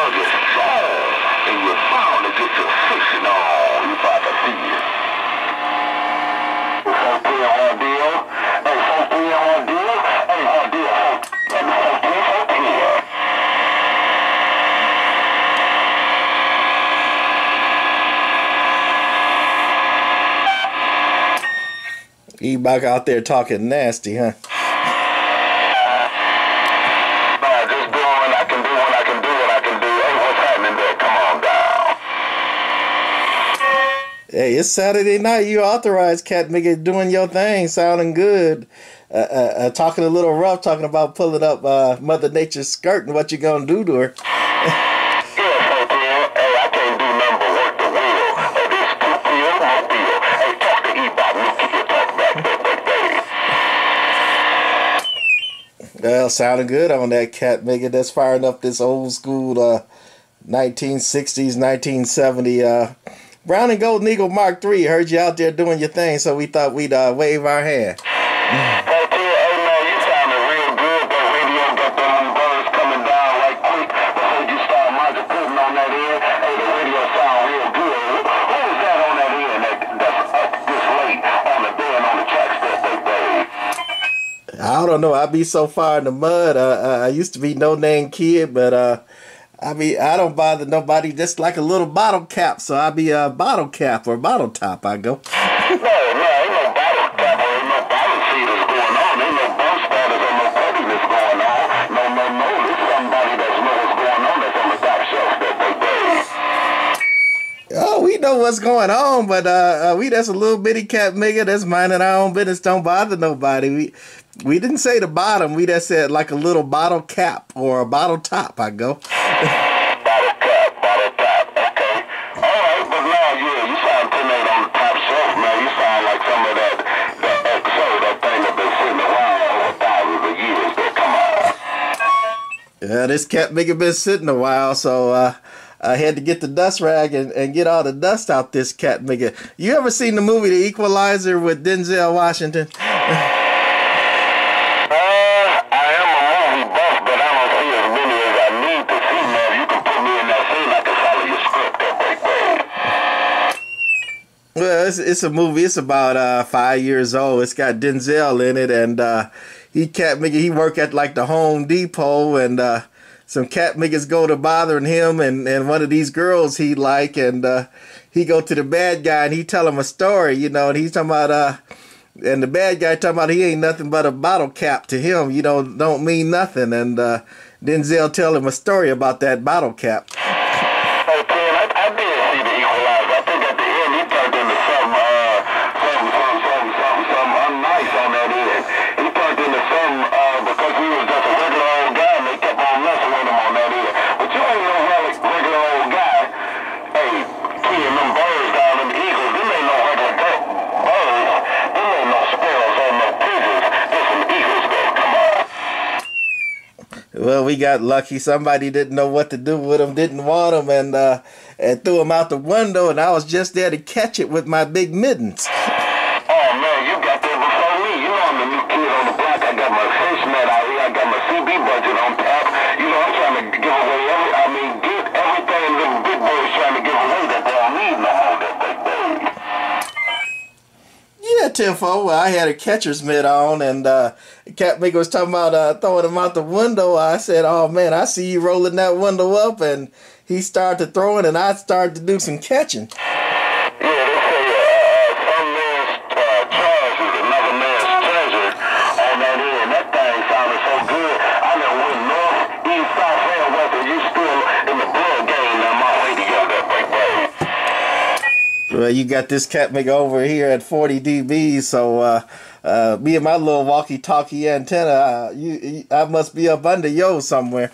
because you're strong and you're bound to get your fishing on if I can see you. 14 ordeal. Hey, 14 ordeal. Hey, ordeal. And 14. He back out there talking nasty, huh? Nah, just doing what I can do, what I can do, what I can do. Hey, what's happening there? Come on down. Hey, it's Saturday night. You authorized, Cat Nigga, doing your thing, sounding good. Talking a little rough, talking about pulling up Mother Nature's skirt and what you gonna do to her. Well, sounding good on that, Cat Nigga. That's firing up this old school 1960s, 1970 Brown and Golden Eagle Mark III. Heard you out there doing your thing, so we thought we'd wave our hand. I don't know. I be so far in the mud. I used to be no name kid, but I don't bother nobody. Just like a little bottle cap, so I be a bottle cap or bottle top. I go. No, ain't no bottle cap or ain't no bottle feeders going on. Ain't no bump starters or no pettiness going on. No. There's somebody that knows what's going on that's on the top shelf that they. Oh, we know what's going on, but we that's a little bitty Cat Nigga that's minding our own business. Don't bother nobody. We didn't say the bottom. We just said like a little bottle cap or a bottle top. I go. Bottle cap. Okay. All right, but now, yeah, you sound tonight on the top shelf, man. You sound like some of that XO, that thing that been sitting around over thousands of years. There, come on. Yeah, this Cat Nigga been sitting a while, so I had to get the dust rag and get all the dust out this Cat Nigga. You ever seen the movie The Equalizer with Denzel Washington? Well, it's a movie. It's about 5 years old. It's got Denzel in it, and he work at like the Home Depot, and some cat niggas go to bothering him, and one of these girls he like, and he go to the bad guy and he tell him a story, you know, and he's talking about and the bad guy talking about he ain't nothing but a bottle cap to him, you know, don't mean nothing, and Denzel tell him a story about that bottle cap. Well, we got lucky. Somebody didn't know what to do with him, didn't want him, and threw him out the window, and I was just there to catch it with my big mittens. Oh, man, you got there before me. You know I'm the new kid on the block. I got my fishnet out here. I got my CB budget on tap. You know, I'm trying to give away get everything the big boys trying to give away that they don't need no more that they need. Yeah, Timfo. Well, I had a catcher's mitt on, and Cat Nigga was talking about throwing him out the window. I said, oh, man, I see you rolling that window up, and he started to throw it, and I started to do some catching. Yeah, they say some man's charge is another man's treasure on that end. That thing sounded so good. I done went north, east, south, and west, and you still in the blood game on my way to your that big way. Well, you got this Cat Nigga over here at 40 dB, so me and my little walkie-talkie antenna, I must be up under yours somewhere.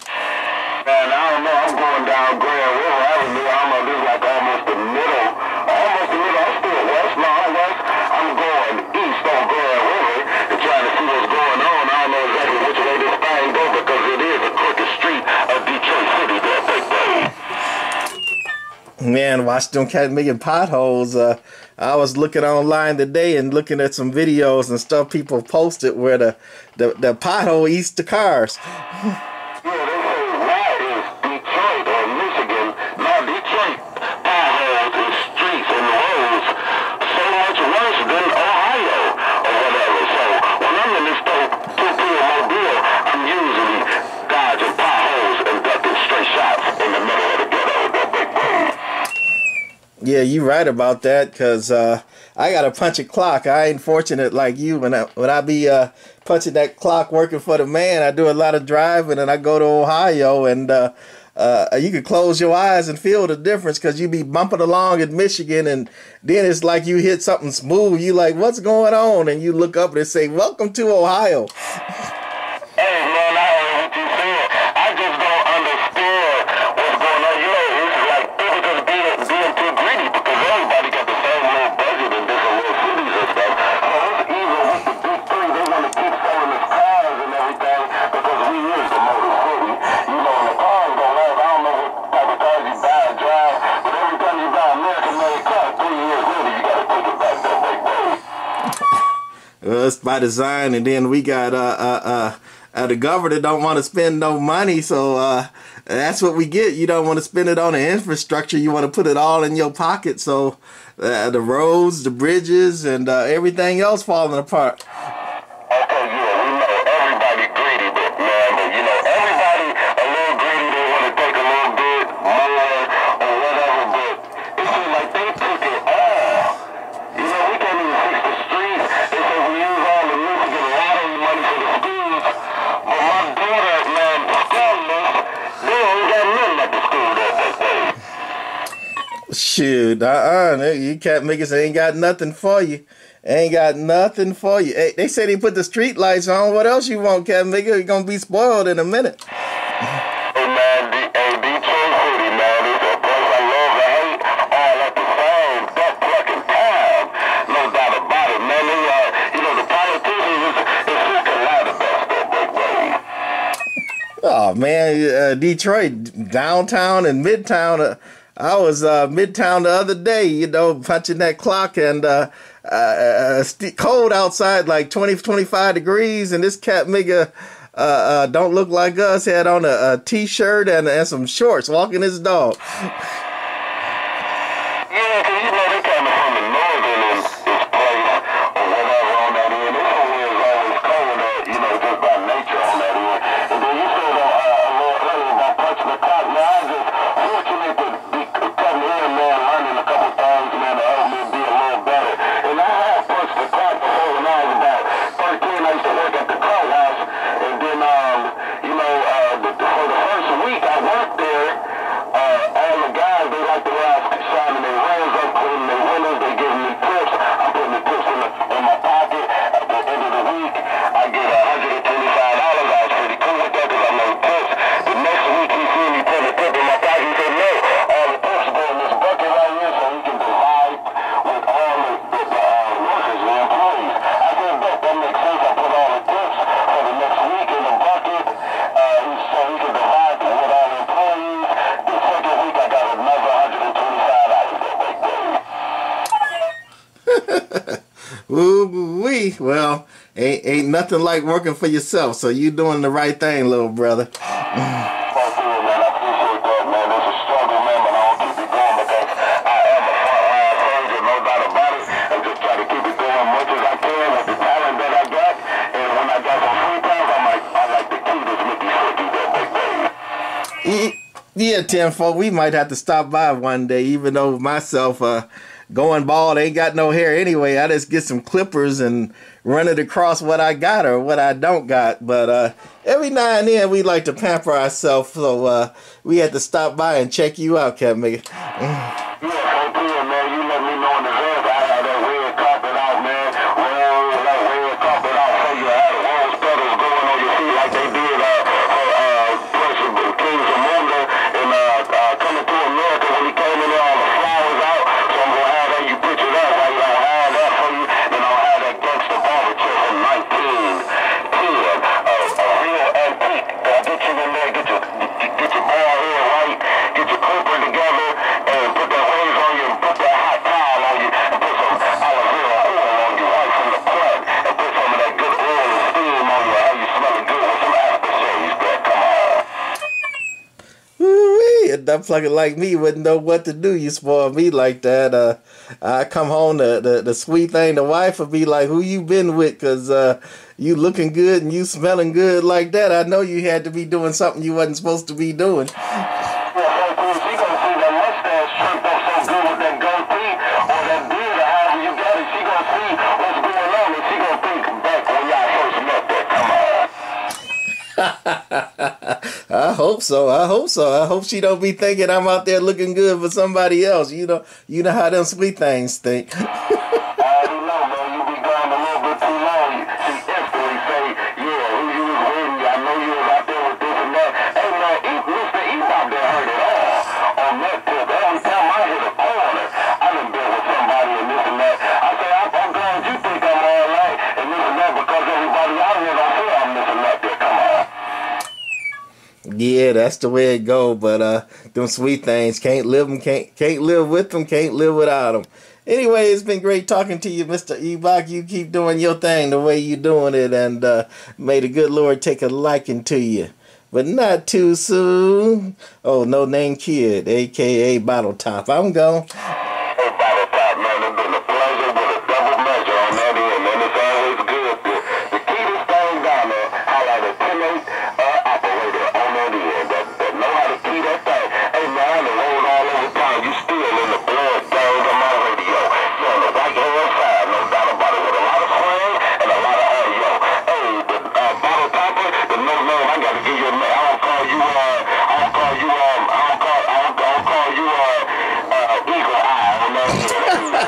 Man, I don't know. I'm going down Grand River Avenue. I'm this like almost the middle. I'm still west. No, I'm west. I'm going east on Grand River and trying to see what's going on. I don't know exactly which way this thing goes because it is a crooked street of Detroit City there, big day. Man, watch them Cat making potholes. I was looking online today and looking at some videos and stuff people posted where the pothole eats the cars. Yeah, they say why is Detroit or Yeah, you right about that, because I got a punch a clock. I ain't fortunate like you. When I be punching that clock working for the man, I do a lot of driving, and I go to Ohio, and you can close your eyes and feel the difference, because you be bumping along in Michigan, and then it's like you hit something smooth. You like, what's going on? And you look up and it say, welcome to Ohio. Hey, man, I heard what you said. I just don't understand what's going on. You know, it's like people just being too greedy, because everybody got the same little budget in different little cities and stuff. So it's even with the big three, they want to keep selling us cars and everything, because we is the motor city. You know, and the cars don't last. I don't know what type of cars you buy and drive, but every time you buy an American-made car, 3 years later, you got to take it back that way. It's by design, and then we got the government don't want to spend no money, so that's what we get. You don't want to spend it on the infrastructure. You want to put it all in your pocket. So the roads, the bridges, and everything else falling apart. Okay, yeah, we know everybody greedy, but man, but you know, everybody a little greedy. They want to take a little bit more or whatever, but it seems like they took it all. You know, we can't even fix the streets. They say we use all the Michigan lottery money for the schools. But my daughter, man, the school list, they ain't got nothing at the school that day. Shoot, you can't make it. Ain't got nothing for you. Ain't got nothing for you. Hey, they say they put the street lights on. What else you want, Captain Miggy? You're gonna be spoiled in a minute. Hey man, Detroit City, man, it's a place I love and hate all at the same fucking time. No doubt about it, man. They, you know, the politicians is freaking loud about that big way. Oh man, Detroit, downtown and midtown. I was midtown the other day, you know, punching that clock, and cold outside, like 20, 25 degrees, and this cat nigga don't look like us, had on a t-shirt and some shorts, walking his dog. Yeah, because you know they coming from the northern in this place or whatever on that end. This whole is always cold, you know, just by nature on that end. And then you said a little earlier about punching the clock. Man, I'm just fortunate to be coming in, man, learning a couple things, man, to help me be a little better. And I have punched the clock before when I was about 13. I used to work at the courthouse. And then, you know, for the first week I worked there, all the guys, they like to ride shining their rails up, putting their windows, they giving me tips. I'm putting the tips in my pocket. At the end of the week, I get $125. I was pretty cool with that because I made tips. The next week, he see me put a tip in my pocket. He said, no, all the tips go in this bucket right here so he can divide with all the workers, the employees. I said, that makes sense. I put all the tips for the next week in the bucket so he can divide with all the employees. The second week, I got another $125 that day. Ooh-wee. Well, ain't nothing like working for yourself, so you doing the right thing, little brother. Thank you, man. I appreciate that, man. It's a struggle, man, but I don't keep it going because I am a frontline soldier, no doubt about it. I just try to keep it going much as I can with the talent that I got. And when I got some free time, I like to keep this Mickey Sticky that big day. Yeah, Tenfold, we might have to stop by one day, even though myself going bald ain't got no hair anyway. I just get some clippers and run it across what I got or what I don't got. But every now and then we like to pamper ourselves, so we had to stop by and check you out, Captain Miggy. Yeah, thank you, man. You let me know in advance. I had that red carpet out, man. That red carpet out for you. I had rose petals going on your feet like they did for King Zamunda and Coming to America when he came in there, all the flowers out. So I'm going to have that. You picture that right. I don't have that for you. Then I'll have that gangster barber chair from 1910. A real antique. I'll get you in there, get your bald head right, get your clipper together, and put that waves on you, and put that hot towel on you, and put some aloe vera oil on you right from the plant, and put some of that good oil and steam on you, how you smelling good with some aftershave. Come on. Woo-wee. A dumb fucker like me wouldn't know what to do. You spoil me like that. I come home, the sweet thing, the wife would be like, who you been with? Because you looking good and you smelling good like that. I know you had to be doing something you wasn't supposed to be doing. Yeah, she gonna see that mustache turned up so good with that gold I hope so. I hope so. I hope she don't be thinking I'm out there looking good for somebody else. You know how them sweet things think. I already know, man. You be gone a little bit too long. She instantly say, yeah, who you was with? I know you was out there with this and that. Hey, man, Mr. E-Pop done heard it all on that tip. Every time I hit a corner, I done been with somebody and this and that. I say, I'm glad you think I'm all right and this and that because everybody out here don't say I'm missing up there. Come on. Yeah, that's the way it go. But them sweet things, can't live with them, can't live without them. Anyway, it's been great talking to you, Mr. Ebach. You keep doing your thing the way you doing it, and may the good Lord take a liking to you. But not too soon. Oh, No Name Kid, a.k.a. Bottle Top. I'm gone. Hey, Bottle Top, man, it's been a pleasure with a double measure on that end, man. It's always good to keep this thing down there. Highlight a 10-8 operator on that end that know how to keep that thing. Hey, man, I rolled all over town. You still in the blood gang of my radio. You're on the right hand side, no doubt about it, with a lot of swing and a lot of audio. Hey, the Bottle Topper, the no name, I got to give you a name. I don't call you, Eagle Eye on that end.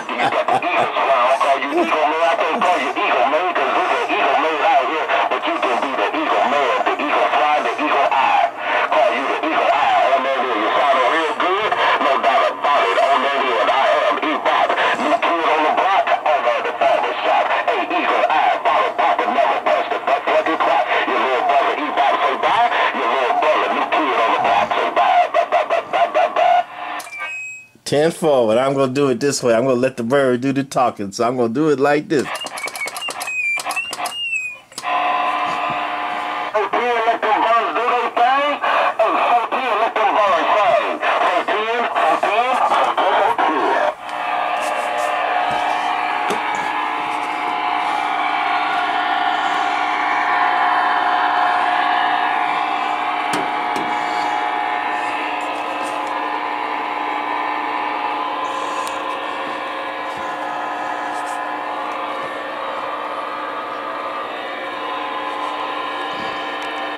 You got the Eagle, so I don't call you Eagle Man. I can't call you Eagle Man because there's an Eagle Man out here, but you can be the Eagle Man, the Eagle Fly, the Eagle Eye. Call you the Eagle Eye on that end. You sounding real good, no doubt about it. On that end, I am E-Bop, new kid on the block, over at the barber shop. Hey, Eagle Eye, Bottle Popper, never bust the fucking clock. Your little brother E-Bop say bye. Your little brother, new kid on the block, say bye, bye, bye, bye, bye, bye, bye. 10 forward. I'm going to do it this way. I'm going to let the bird do the talking. So I'm going to do it like this. Hey, let them birds